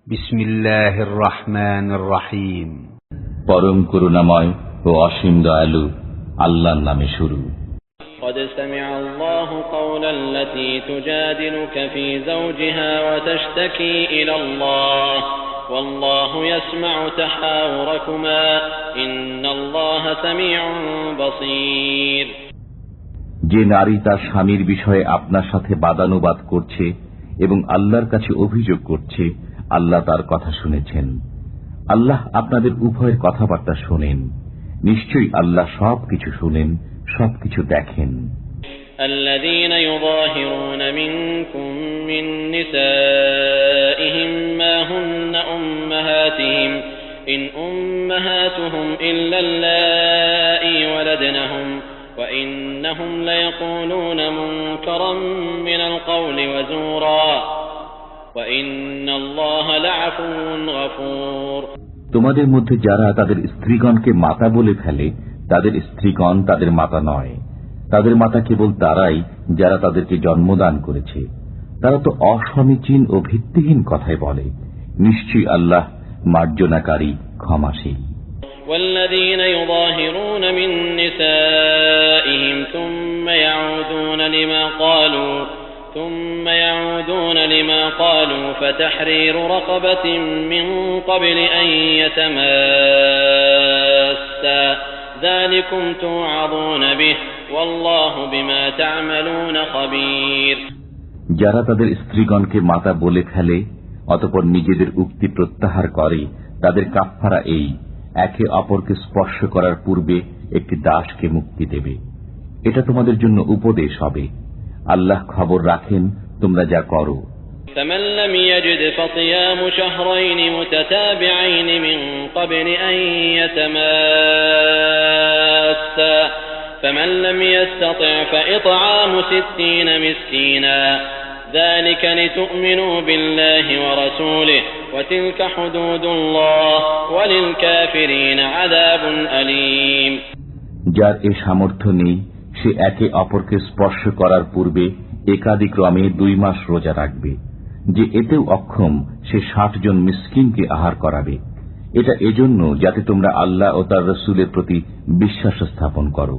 বিসমিল্লাহির রহমানির রহিম। পরম করুণাময় ও অসীম দয়ালু আল্লাহর নামে শুরু। قد سمع الله قول التي تجادلك في زوجها وتشتكي إلى الله والله يسمع تحاوركما إن الله سميع بصير। যে নারী তার স্বামীর বিষয়ে আপনার সাথে বাদানুবাদ করছে এবং আল্লাহর কাছে অভিযোগ করছে, আল্লাহ তার কথা শুনেছেন। আল্লাহ আপনাদের উভয়ের কথাবার্তা শোনেন। নিশ্চয়ই আল্লাহ সবকিছু শুনেন, সবকিছু দেখেন। الذين يظاهرون منكم من نسائهم ما هن أمهاتهم إن أمهاتهم إلا اللائي ولدنهم وإنهم ليقولون منكرا من القول وزورا وإن الله لعفو غفور। তোমাদের মধ্যে যারা তাদের স্ত্রীগণকে মাতা বলে ফেলে, তাদের স্ত্রীগণ তাদের মাতা নয়। তাদের মাতা কেবল তারাই যারা তাদেরকে জন্মদান করেছে। তারা তো অসমীচীন ও ভিত্তিহীন কথাই বলে। নিশ্চয়ই আল্লাহ মার্জনাকারী, ক্ষমাশীল। والذين يظاهرون من نسائهم ثم يعودون لما قالوا فتحرير رقبة من قبل أن يتماسا ذلكم توعظون به والله بما تعملون خبير। যারা তাদের স্ত্রীগণকে মাতা বলে ফেলে অতঃপর নিজেদের উক্তি প্রত্যাহার করে, তাদের কাফফারা এই: একে অপরকে স্পর্শ করার পূর্বে একটি দাসকে মুক্তি দেবে। এটা তোমাদের জন্য উপদেশ হবে। আল্লাহ খবর রাখেন তোমরা যা করো। فمن لم يجد فصيام شهرين متتابعين من قبل أن يتماسا فمن لم يستطع فإطعام 60 مسكينا ذلك لتؤمنوا بالله ورسوله وتلك حدود الله وللكافرين عذاب أليم। যার এ সামর্থ্য নেই সে একে অপরকে স্পর্শ করার পূর্বে একাদিক্রমে 2 মাস রোজা রাখবে। যে এতেও অক্ষম সে 60 জন মিসকিনকে আহার করাবে। এটা এজন্য যাতে তোমরা আল্লাহ ও তার রাসূলের প্রতি বিশ্বাস স্থাপন করো।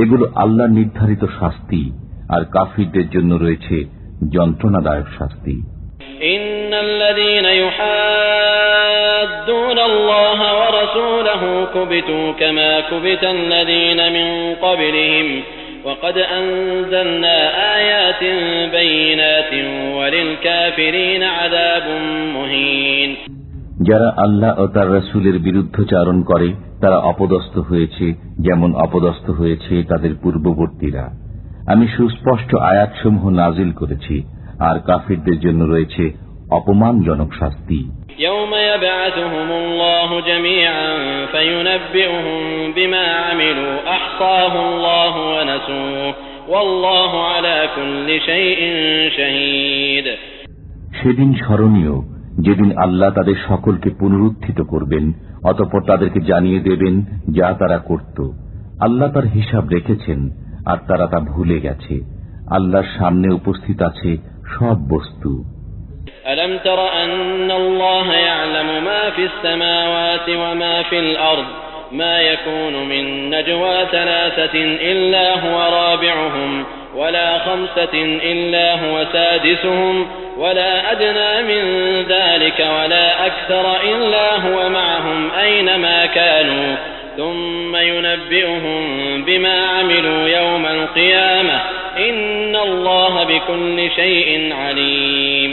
এগুলো আল্লাহর নির্ধারিত শাস্তি, আর কাফিরদের জন্য রয়েছে যন্ত্রণাদায়ক শাস্তি। ইন্নাল্লাযীনা ইউহাদ্দুনা আল্লাহ ওয়া রাসূলাহু কুবিতু কামা কুবিতাল্লাযীনা মিন ক্বাবলিহিম ওয়া ক্বাদ আনজালনা আয়াতিন বাইয়িনাতিন ওয়া লিল কাফিরিনা আযাবুম মুহিন। যারা আল্লাহ ও তার রাসূলের বিরুদ্ধচারণ করে তারা অপদস্থ হয়েছে যেমন অপদস্থ হয়েছে তাদের পূর্ববর্তীরা। আমি সুস্পষ্ট আয়াতসমূহ নাজিল করেছি, আর কাফিরদের জন্য রয়েছে অপমানজনক শাস্তি। ইয়াওমা ইয়াবআসুহুমুল্লাহু জামিআন ফায়ুনাব্বিউহুম বিমা আমিলু আহসাহুল্লাহু ওয়া নাসূহু ওয়াল্লাহু আলা কুল্লি শাইইন শাহীদ। সেদিন স্মরণীয় যেদিন আল্লাহ তাদের সকলকে পুনরুত্থিত করবেন, অতঃপর তাদেরকে জানিয়ে দেবেন যা তারা করত। আল্লাহ তার হিসাব রেখেছেন আর তারা তা ভুলে গেছে। আল্লাহর সামনে উপস্থিত আছে সব বস্তু। আলম তারা আন্নাল্লাহা ইয়ালামু মা ফিস সামাওয়াতি ওয়া মা ফিল আরদ মা ইয়াকুনু মিন নাজওয়া থালাসাতিন ইল্লা হুয়া রাবিউহুম ওয়ালা খামসাতিন ইল্লা হুয়া সাদিসুহুম ওয়ালা আদনা মিন যালিকা ওয়ালা আকসারা ইল্লা হুয়া মা'হুম আইনামা কানু ثم ينبئهم بما عملوا يوم القيامة إن الله بكل شيء عليم।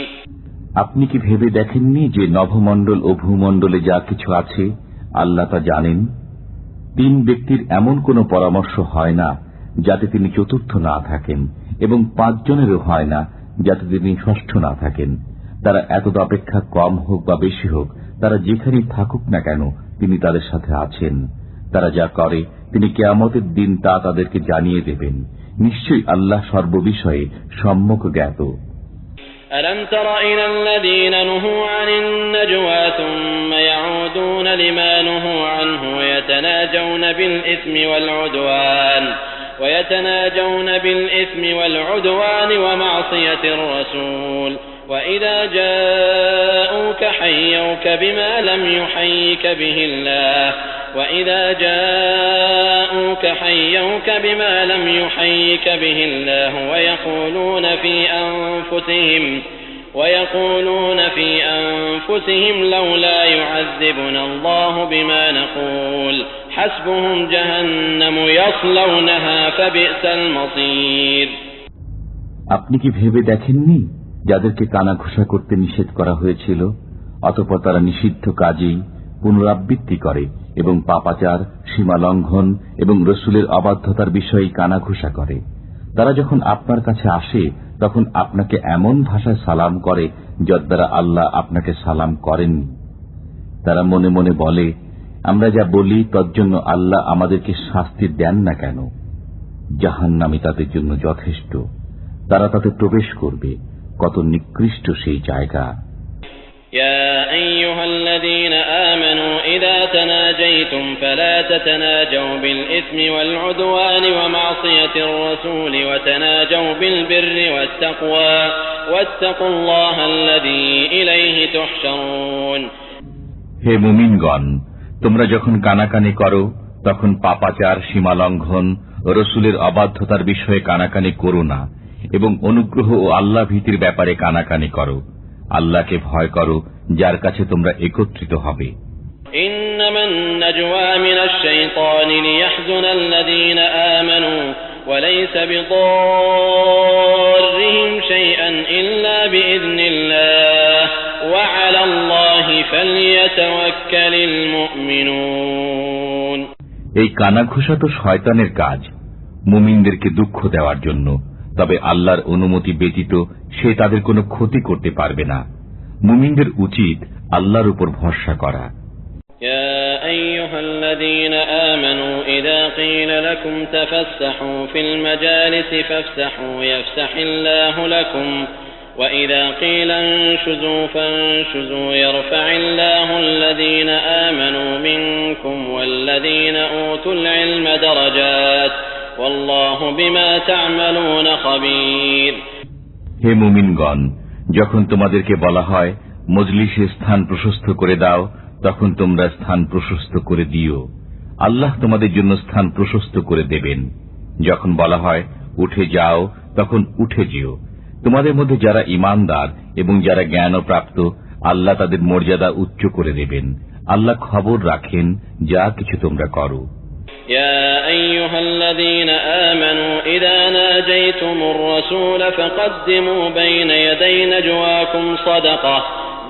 আপনি কি ভেবে দেখেননি যে নভমণ্ডল ও ভূমণ্ডলে যা কিছু আছে আল্লাহ তা জানেন? 3 ব্যক্তির এমন কোনো পরামর্শ হয় না যাতে তিনি চতুর্থ না থাকেন, এবং 5 জনেরও হয় না যাতে তিনি ষষ্ঠ না থাকেন। তারা এতদ অপেক্ষা কম হোক বা বেশি হোক, তারা যেখানেই থাকুক না কেন তিনি তাদের সাথে আছেন। তারা যা করে তিনি কিয়ামতের দিন তা তাদেরকে জানিয়ে দেবেন। নিশ্চয়ই আল্লাহ সর্ববিষয়ে সম্যক জ্ঞাত। ألم تر إلى الذين نهوا عن النجوى ثم يعودون لما نهوا عنه ويتناجون بالإثم والعدوان ومعصية الرسول وإذا جاءوك حيوك بما لم يحيك به الله وإذا جاءوك حيوك بما لم يحيك به الله ويقولون في أنفسهم لولا يعذبنا الله بما نقول حسبهم جهنم يصلونها فبئس المصير আপনি কি ভেবে দেখেননি যাদেরকে কানাঘুষা করতে নিষেধ করা হয়েছিল অতঃপর তারা নিষিদ্ধ কাজেই পুনরাবৃত্তি করে এবং পাপাচার, সীমালঙ্ঘন এবং রসুলের অবাধ্যতার বিষয়ে কানাঘুষা করে। তারা যখন আপনার কাছে আসে তখন আপনাকে এমন ভাষায় সালাম করে যদ্বারা আল্লাহ আপনাকে সালাম করেননি। তারা মনে মনে বলে, আমরা যা বলি তজ্জন্য আল্লাহ আমাদেরকে শাস্তি দেন না কেন? জাহান্নামই তাদের জন্য যথেষ্ট, তারা তাতে প্রবেশ করবে। কত নিকৃষ্ট সেই জায়গা। يا أيها الذين آمنوا إذا تناجيتم فلا تتناجوا بالإثم والعدوان ومعصية الرسول وتناجوا بالبر والتقوى واتقوا الله الذي إليه تحشرون হে মুমিনগণ, তোমরা যখন কানাকানি করো তখন পাপাচার, সীমালঙ্ঘন ও রসুলের অবাধ্যতার বিষয়ে কানাকানি করো না এবং অনুগ্রহ ও আল্লাহ ভীতির ব্যাপারে কানাকানি করো। আল্লাহকে ভয় করো যার কাছে তোমরা একত্রিত হবে। إنما النجوى من الشيطان ليحزن الذين آمنوا وليس بضارهم شيئا إلا بإذن الله وعلى الله فليتوكل المؤمنون এই কানাঘুষা তো শয়তানের কাজ, মুমিনদেরকে দুঃখ দেওয়ার জন্য, তবে আল্লাহর অনুমতি ব্যতীত সে তাদের কোনো ক্ষতি করতে পারবে না। মুমিনদের উচিত আল্লাহর উপর ভরসা করা। يا أيها الذين آمنوا إذا قيل لكم تفسحوا في المجالس فافسحوا يفسح الله لكم وإذا قيل انشزوا فانشزوا يرفع الله الذين آمنوا منكم والذين أوتوا العلم درجات والله بما تعملون خبير হে মুমিনগণ, যখন তোমাদেরকে বলা হয় মজলিসে স্থান প্রশস্ত করে দাও তখন তোমরা স্থান প্রশস্ত করে দিও, আল্লাহ তোমাদের জন্য স্থান প্রশস্ত করে দেবেন। যখন বলা হয় উঠে যাও তখন উঠে যেও। তোমাদের মধ্যে যারা ঈমানদার এবং যারা জ্ঞানপ্রাপ্ত আল্লাহ তাদের মর্যাদা উচ্চ করে দেবেন। আল্লাহ খবর রাখেন যা কিছু তোমরা করো। يا أيها الذين آمنوا إذا ناجيتم الرسول فقدموا بين يدي نجواكم صدقة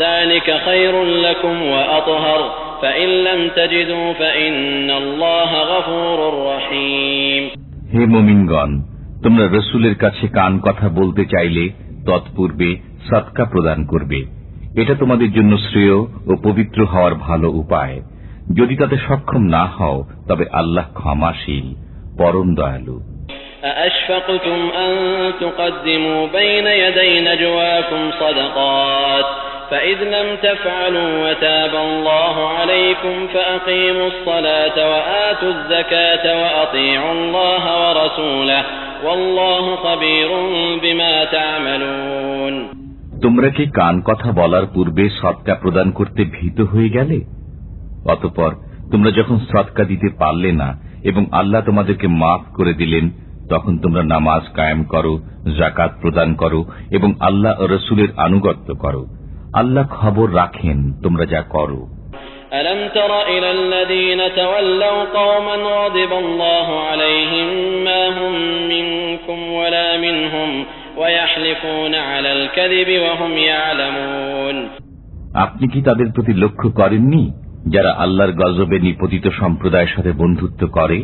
ذلك خير لكم وأطهر فإن لم تجدوا فإن الله غفور رحيم হে মুমিনগণ, তোমরা রসুলের কাছে কান কথা বলতে চাইলে তৎপূর্বে সদকা প্রদান করবে, এটা তোমাদের জন্য শ্রেয় ও পবিত্র হওয়ার ভালো উপায়। যদি তাতে সক্ষম না হও তবে আল্লাহ ক্ষমাশীল, পরম দয়ালু। أأشفقتم أن تقدموا بين يدي نجواكم صدقات فإذ لم تفعلوا وتاب الله عليكم فأقيموا الصلاة وآتوا الزكاة وأطيعوا الله ورسوله والله خبير بما تعملون তোমরা কি কান কথা বলার পূর্বে সদকা প্রদান করতে ভীত হয়ে গেলে? অতঃপর তোমরা যখন সদকা দিতে পারলে না এবং আল্লাহ তোমাদেরকে মাফ করে দিলেন তখন তোমরা নামাজ কায়েম করো, যাকাত প্রদান করো এবং আল্লাহ ও রসুলের আনুগত্য করো। আল্লাহ খবর রাখেন তোমরা যা করো। ألم تر إلى الذين تولوا قوما غضب الله عليهم ما هم منكم ولا منهم ويحلفون على الكذب وهم يعلمون আপনি কি তাদের প্রতি লক্ষ্য করেননি যারা আল্লাহর গজবে নিপতিত সম্প্রদায়ের সাথে বন্ধুত্ব করে?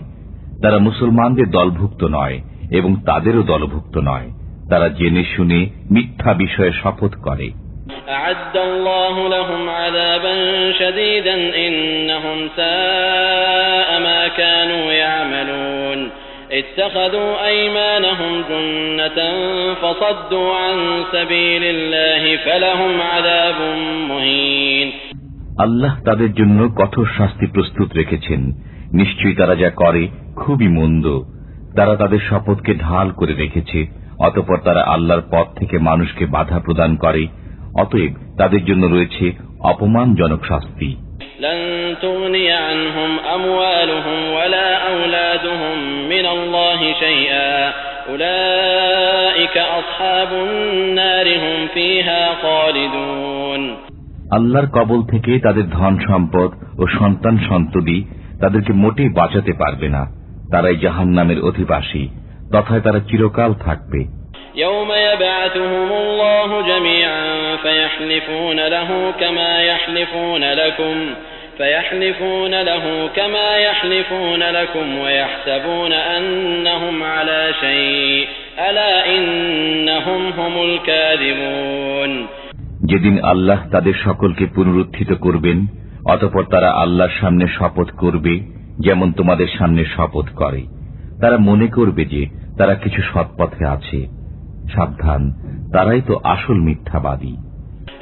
তারা মুসলমানদের দলভুক্ত নয় এবং তাদেরও দলভুক্ত নয়, তারা জেনে শুনে মিথ্যা বিষয়ে শপথ করে। أعد الله لهم عذابا شديدا إنهم ساء ما كانوا يعملون اتخذوا أيمانهم جنة فصدوا عن سبيل الله فلهم عذاب مهين আল্লাহ তাদের জন্য কঠোর শাস্তি প্রস্তুত রেখেছেন। নিশ্চয়ই তারা যা করে খুবই মন্দ। তারা তাদের শপথকে ঢাল করে রেখেছে, অতঃপর তারা আল্লাহর পথ থেকে মানুষকে বাধা প্রদান করে, অতএব তাদের জন্য রয়েছে অপমানজনক শাস্তি। لن تغني عنهم أموالهم ولا أولادهم من الله شيئا أولئك أصحاب النار هم فيها خالدون। আল্লাহর কবল থেকে তাদের ধন সম্পদ ও সন্তান সন্ততি তাদেরকে মোটেই বাঁচাতে পারবে না, তারাই জাহান্নামের অধিবাসী, তথায় তারা চিরকাল থাকবে। يوم يبعثهم الله جميعا فيحلفون له كما يحلفون لكم ويحسبون أنهم على شيء ألا إنهم هم الكاذبون। যেদিন আল্লাহ তাদের সকলকে পুনরুত্থিত করবেন, অতঃপর তারা আল্লাহর সামনে শপথ করবে যেমন তোমাদের সামনে শপথ করে। তারা মনে করবে যে তারা কিছু সৎপথে আছে। সাবধান, তারাই তো আসল মিথ্যাবাদী।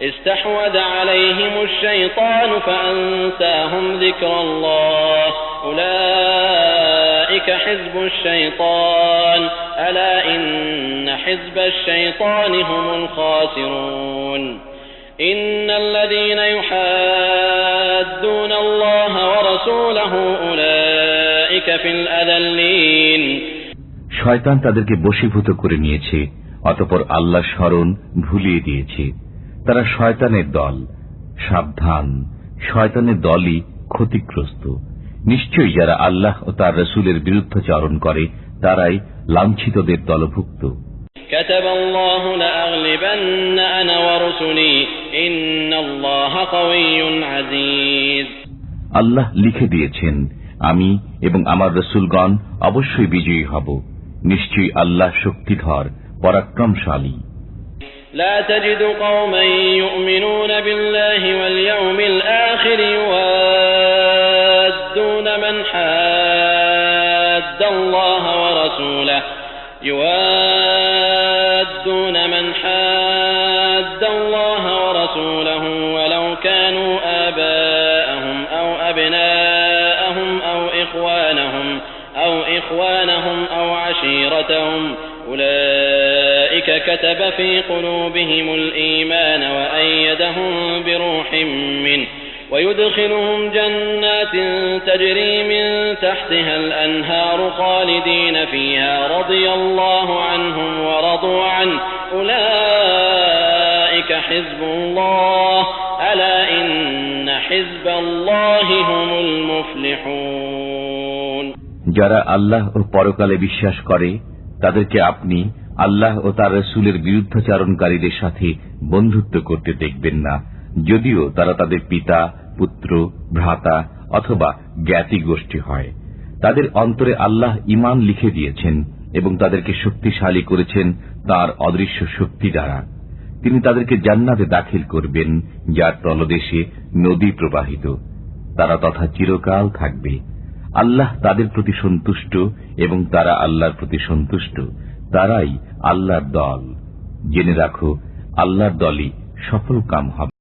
استحوذ عليهم الشيطان فأنساهم ذكر الله أولئك حزب الشيطان ألا إن حزب الشيطان هم الخاسرون إن الذين يحادون الله ورسوله أولئك في الأذلين। শয়তান তাদেরকে বশীভূত করে নিয়েছে, অতঃপর আল্লাহর স্মরণ ভুলিয়ে দিয়েছে। তারা শয়তানের দল। সাবধান, শয়তানের দলই ক্ষতিগ্রস্ত। নিশ্চয়ই যারা আল্লাহ ও তার রাসূলের বিরুদ্ধাচরণ করে তারাই লাঞ্ছিতদের দলভুক্ত। কাতাবাল্লাহু লাআগলিবান্না আনা ওয়া রুসুলি ইন্নাল্লাহা কাওয়িয়্যুন আযীজ। আল্লাহ লিখে দিয়েছেন, আমি এবং আমার রাসূলগণ অবশ্যই বিজয়ী হব। নিশ্চয়ই আল্লাহ শক্তিধর, পরাক্রমশালী। لا تجد قوما يؤمنون بالله واليوم الآخر يوادون من حاد الله ورسوله ولو كانوا آباءهم أو أبناءهم أو إخوانهم أو عشيرتهم أولئك كتب في قلوبهم الإيمان وأيدهم بروح منه ويدخلهم جنات تجري من تحتها الأنهار خالدين فيها رضي الله عنهم ورضوا عنه أولئك حزب الله ألا إن حزب الله هم المفلحون। যারা আল্লাহ ও পরকালে বিশ্বাস করে তাদেরকে আপনি আল্লাহ ও তার রাসূলের বিরুদ্ধাচরণকারীদের সাথে বন্ধুত্ব করতে দেখবেন না, যদিও তারা তাদের পিতা, পুত্র, ভ্রাতা অথবা জ্ঞাতি গোষ্ঠী হয়। তাদের অন্তরে আল্লাহ ঈমান লিখে দিয়েছেন এবং তাদেরকে শক্তিশালী করেছেন তার অদৃশ্য শক্তি দ্বারা। তিনি তাদেরকে জান্নাতে দাখিল করবেন, যার তলদেশে নদী প্রবাহিত। তারা তথা চিরকাল থাকবে। আল্লাহ তাদের প্রতি সন্তুষ্ট এবং তারা আল্লাহর প্রতি সন্তুষ্ট। তারাই আল্লাহর দল। জেনে রাখো, আল্লাহর দলই সফল কাম হবে।